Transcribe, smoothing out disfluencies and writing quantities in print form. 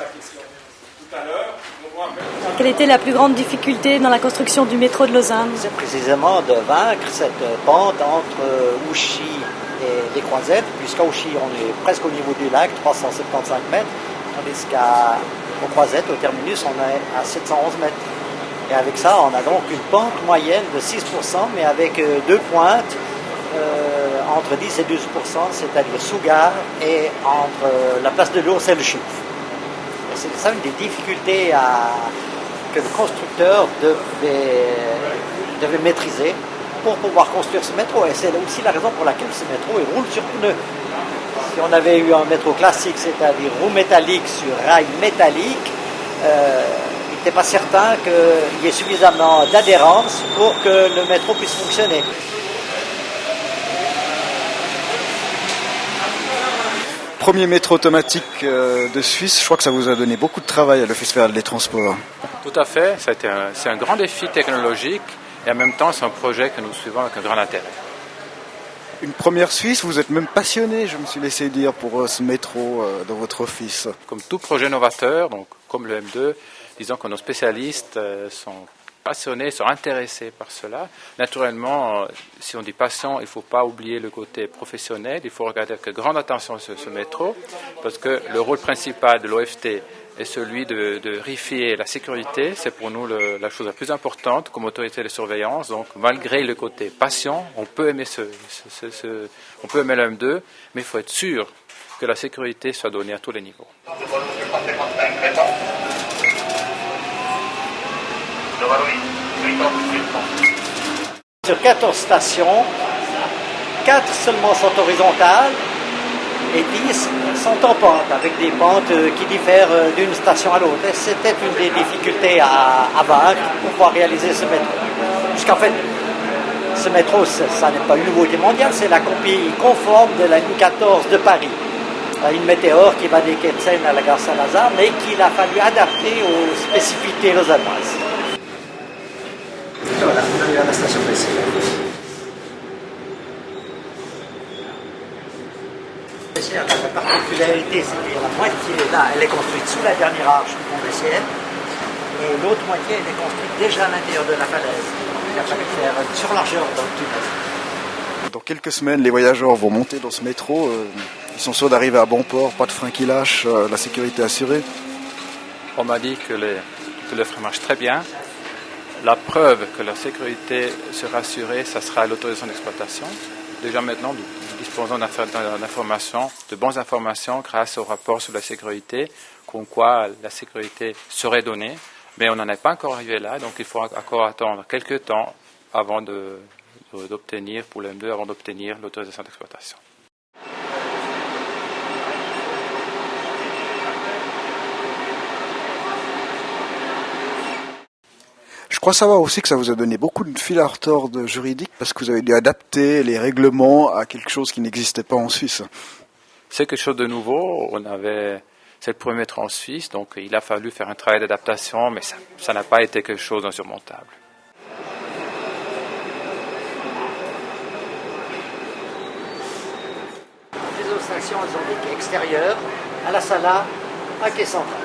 la question tout à l'heure. Quelle était la plus grande difficulté dans la construction du métro de Lausanne? C'est précisément de vaincre cette pente entre Ouchy et les Croisettes, puisqu'à Ouchy, on est presque au niveau du lac, 375 mètres, tandis qu'aux Croisettes, au terminus, on est à 711 mètres. Et avec ça, on a donc une pente moyenne de 6%, mais avec deux pointes entre 10 et 12%, c'est-à-dire sous gare et entre la place de l'Ours et le Chouf. C'est ça une des difficultés que le constructeur devait maîtriser pour pouvoir construire ce métro. Et c'est aussi la raison pour laquelle ce métro il roule sur pneus. Si on avait eu un métro classique, c'est-à-dire roue métallique sur rail métallique, il n'était pas certain qu'il y ait suffisamment d'adhérence pour que le métro puisse fonctionner. Premier métro automatique de Suisse, je crois que ça vous a donné beaucoup de travail à l'Office fédéral des transports. Tout à fait, c'est un grand défi technologique et en même temps c'est un projet que nous suivons avec un grand intérêt. Une première Suisse, vous êtes même passionné, je me suis laissé dire, pour ce métro dans votre office. Comme tout projet novateur, donc comme le M2, disons que nos spécialistes sont passionnés, sont intéressés par cela. Naturellement, si on dit passion, il ne faut pas oublier le côté professionnel. Il faut regarder avec grande attention ce métro, parce que le rôle principal de l'OFT est celui de vérifier la sécurité. C'est pour nous la chose la plus importante comme autorité de surveillance. Donc, malgré le côté passion, on peut aimer on peut aimer le M2, mais il faut être sûr que la sécurité soit donnée à tous les niveaux. Sur 14 stations, 4 seulement sont horizontales et 10 sont en pente, avec des pentes qui diffèrent d'une station à l'autre. Et c'était une des difficultés à vaincre pour pouvoir réaliser ce métro. Puisqu'en fait, ce métro, ça n'est pas une nouveauté mondiale, c'est la copie conforme de la ligne 14 de Paris. Une météore qui va des quais de Seine à la gare Saint-Lazare, mais qu'il a fallu adapter aux spécificités lausannoises. Voilà, on arrive à la station Bessel. La particularité, c'est que la moitié, là, elle est construite sous la dernière arche du pont Bessières, et l'autre moitié, elle est construite déjà à l'intérieur de la falaise. Il a fallu faire une surlargeur dans le tunnel. Dans quelques semaines, les voyageurs vont monter dans ce métro. Ils sont sûrs d'arriver à bon port, pas de frein qui lâche, la sécurité assurée. On m'a dit que le frein marche très bien. La preuve que la sécurité sera assurée, ça sera l'autorisation d'exploitation. Déjà maintenant, nous disposons d'informations, de bonnes informations grâce au rapport sur la sécurité, comme quoi la sécurité serait donnée. Mais on n'en est pas encore arrivé là, donc il faut encore attendre quelques temps avant d'obtenir, pour le M2, avant d'obtenir l'autorisation d'exploitation. Je crois savoir aussi que ça vous a donné beaucoup de fil à retordre juridique parce que vous avez dû adapter les règlements à quelque chose qui n'existait pas en Suisse. C'est quelque chose de nouveau. C'est le premier métro en Suisse, donc il a fallu faire un travail d'adaptation, mais ça n'a pas été quelque chose d'insurmontable. Les autres stations, elles ont des quais extérieurs, à la Sala, à quai central.